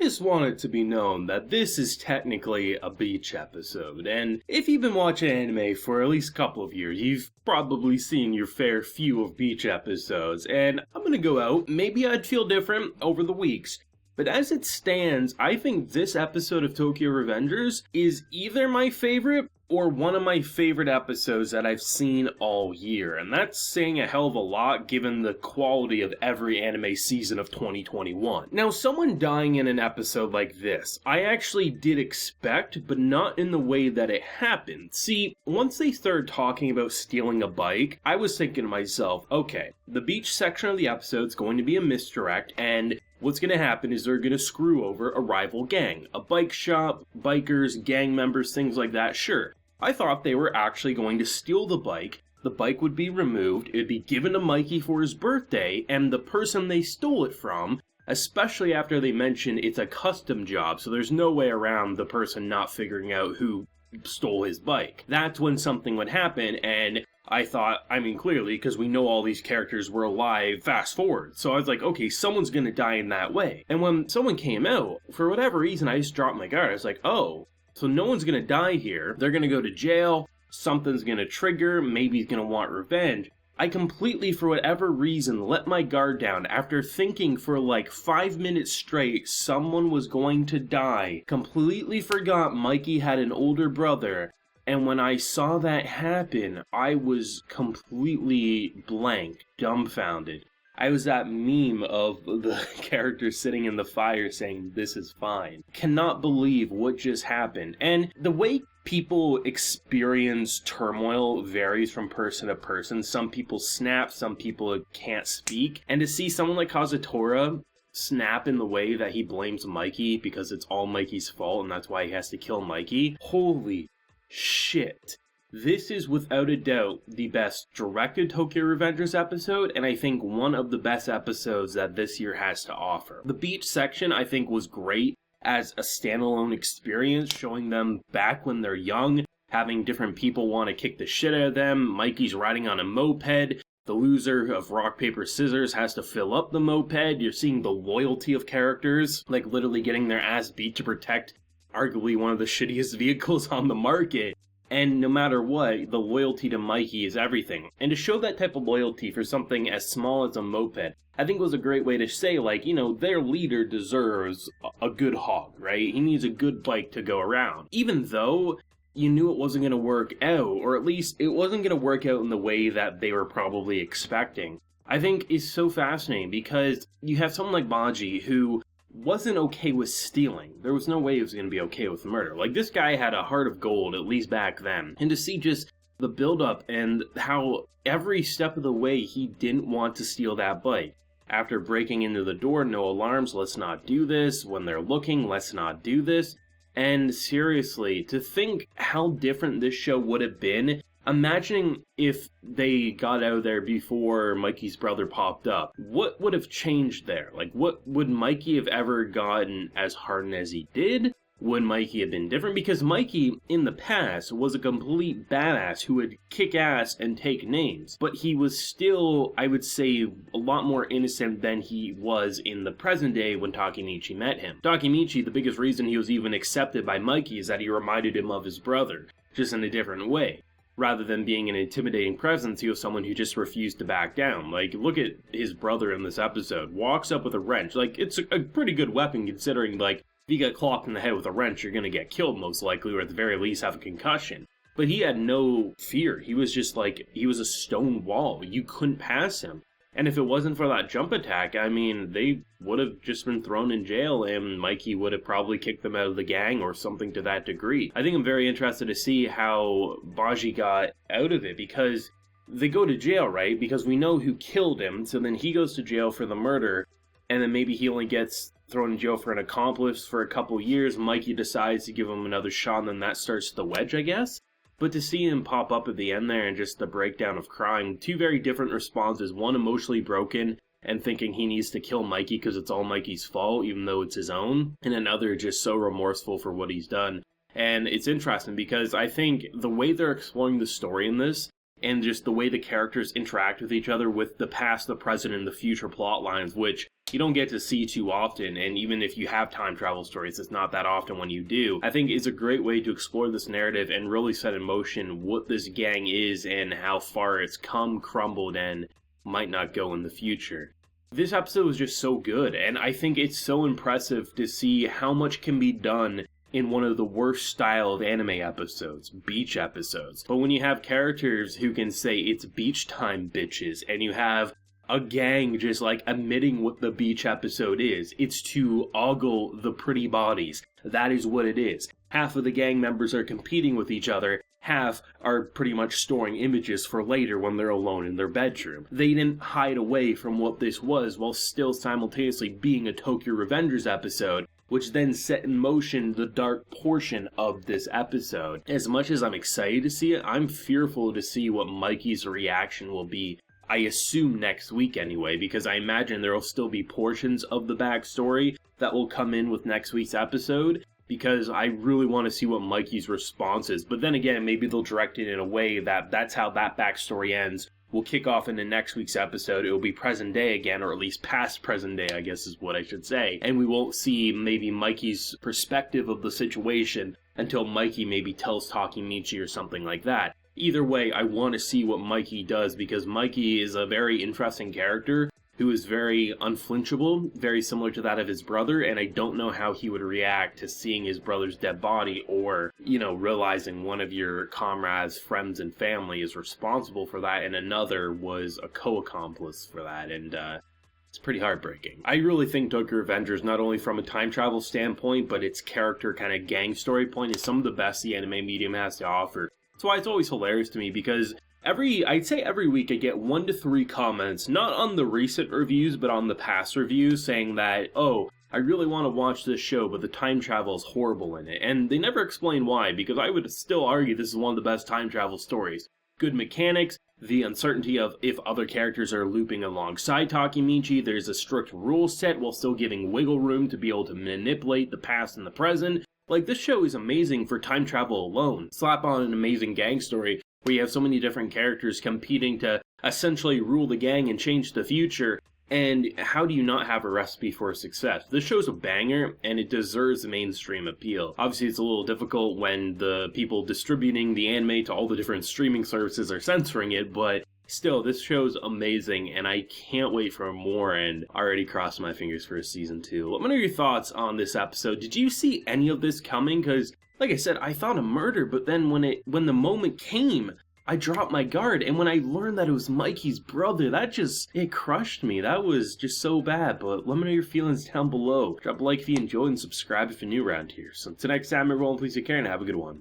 just want it to be known that this is technically a beach episode, and if you've been watching anime for at least a couple of years, you've probably seen your fair few of beach episodes, and I'm gonna go out, maybe I'd feel different over the weeks, but as it stands, I think this episode of Tokyo Revengers is either my favorite or one of my favorite episodes that I've seen all year. And that's saying a hell of a lot given the quality of every anime season of 2021. Now, someone dying in an episode like this, I actually did expect, but not in the way that it happened. See, once they started talking about stealing a bike, I was thinking to myself, okay, the beach section of the episode is going to be a misdirect, and what's going to happen is they're going to screw over a rival gang. A bike shop, bikers, gang members, things like that, sure. I thought they were actually going to steal the bike would be removed, it would be given to Mikey for his birthday, and the person they stole it from, especially after they mention it's a custom job, so there's no way around the person not figuring out who stole his bike. That's when something would happen, and I thought, clearly, because we know all these characters were alive, fast forward. So I was like, okay, someone's gonna die in that way. And when someone came out, for whatever reason, I just dropped my guard. I was like, oh, so no one's gonna die here. They're gonna go to jail, something's gonna trigger, maybe he's gonna want revenge. I completely, for whatever reason, let my guard down after thinking for like 5 minutes straight someone was going to die. Completely forgot Mikey had an older brother. And when I saw that happen, I was completely blank, dumbfounded. I was that meme of the character sitting in the fire saying, "This is fine." Cannot believe what just happened. And the way people experience turmoil varies from person to person. Some people snap, some people can't speak. And to see someone like Kazutora snap in the way that he blames Mikey because it's all Mikey's fault and that's why he has to kill Mikey, holy shit. This is without a doubt the best directed Tokyo Revengers episode, and I think one of the best episodes that this year has to offer. The beach section I think was great as a standalone experience, showing them back when they're young, having different people want to kick the shit out of them. Mikey's riding on a moped. The loser of rock, paper, scissors has to fill up the moped. You're seeing the loyalty of characters, like literally getting their ass beat to protect arguably one of the shittiest vehicles on the market. And no matter what, the loyalty to Mikey is everything. And to show that type of loyalty for something as small as a moped, I think was a great way to say, like, you know, their leader deserves a good hog, right? He needs a good bike to go around. Even though you knew it wasn't going to work out, or at least it wasn't going to work out in the way that they were probably expecting. I think is so fascinating because you have someone like Baji who wasn't okay with stealing. There was no way he was going to be okay with murder. Like, this guy had a heart of gold, at least back then. And to see just the build-up and how every step of the way he didn't want to steal that bike. After breaking into the door, no alarms, let's not do this. When they're looking, let's not do this. And seriously, to think how different this show would have been, imagining if they got out of there before Mikey's brother popped up, what would have changed there? Like, what would Mikey have ever gotten as hardened as he did? Would Mikey have been different? Because Mikey, in the past, was a complete badass who would kick ass and take names. But he was still, I would say, a lot more innocent than he was in the present day when Takemichi met him. Takemichi, the biggest reason he was even accepted by Mikey is that he reminded him of his brother, just in a different way. Rather than being an intimidating presence, he was someone who just refused to back down. Like, look at his brother in this episode. Walks up with a wrench. Like, it's a pretty good weapon considering, like, if you get clocked in the head with a wrench, you're gonna get killed most likely, or at the very least have a concussion. But he had no fear. He was just like, he was a stone wall. You couldn't pass him. And if it wasn't for that jump attack, I mean, they would have just been thrown in jail and Mikey would have probably kicked them out of the gang or something to that degree. I think I'm very interested to see how Baji got out of it because they go to jail, right? Because we know who killed him, so then he goes to jail for the murder and then maybe he only gets thrown in jail for an accomplice for a couple years. Mikey decides to give him another shot and then that starts the wedge, I guess. But to see him pop up at the end there and just the breakdown of crime, two very different responses. One emotionally broken and thinking he needs to kill Mikey because it's all Mikey's fault, even though it's his own. And another just so remorseful for what he's done. And it's interesting because I think the way they're exploring the story in this and just the way the characters interact with each other with the past, the present, and the future plot lines, which you don't get to see too often, and even if you have time travel stories, it's not that often when you do. I think it's a great way to explore this narrative and really set in motion what this gang is and how far it's come, crumbled, and might not go in the future. This episode was just so good, and I think it's so impressive to see how much can be done in one of the worst style of anime episodes, beach episodes. But when you have characters who can say it's beach time, bitches, and you have a gang just like admitting what the beach episode is, it's to ogle the pretty bodies. That is what it is. Half of the gang members are competing with each other, half are pretty much storing images for later when they're alone in their bedroom. They didn't hide away from what this was while still simultaneously being a Tokyo Revengers episode, which then set in motion the dark portion of this episode. As much as I'm excited to see it, I'm fearful to see what Mikey's reaction will be. I assume next week anyway, because I imagine there will still be portions of the backstory that will come in with next week's episode, because I really want to see what Mikey's response is. But then again, maybe they'll direct it in a way that that's how that backstory ends. We'll kick off into next week's episode. It will be present day again, or at least past present day, I guess is what I should say. And we won't see maybe Mikey's perspective of the situation until Mikey maybe tells Takemichi or something like that. Either way, I want to see what Mikey does, because Mikey is a very interesting character who is very unflinchable, very similar to that of his brother, and I don't know how he would react to seeing his brother's dead body, or, realizing one of your comrades, friends, and family is responsible for that, and another was a co-accomplice for that, and it's pretty heartbreaking. I really think Tokyo Revengers, not only from a time travel standpoint, but its character kind of gang story point, is some of the best the anime medium has to offer. That's why it's always hilarious to me, because I'd say every week I get 1 to 3 comments, not on the recent reviews, but on the past reviews, saying that, oh, I really want to watch this show, but the time travel is horrible in it. And they never explain why, because I would still argue this is one of the best time travel stories. Good mechanics, the uncertainty of if other characters are looping alongside Takemichi, there's a strict rule set while still giving wiggle room to be able to manipulate the past and the present. Like, this show is amazing for time travel alone. Slap on an amazing gang story where you have so many different characters competing to essentially rule the gang and change the future, and how do you not have a recipe for success? This show's a banger, and it deserves mainstream appeal. Obviously, it's a little difficult when the people distributing the anime to all the different streaming services are censoring it, but still, this show's amazing, and I can't wait for more, and already crossed my fingers for season 2. Let me know your thoughts on this episode. Did you see any of this coming? Because, like I said, I thought a murder, but then when the moment came, I dropped my guard, and when I learned that it was Mikey's brother, it crushed me. That was just so bad, but let me know your feelings down below. Drop a like if you enjoyed, and subscribe if you're new around here. So until next time, everyone, please take care and have a good one.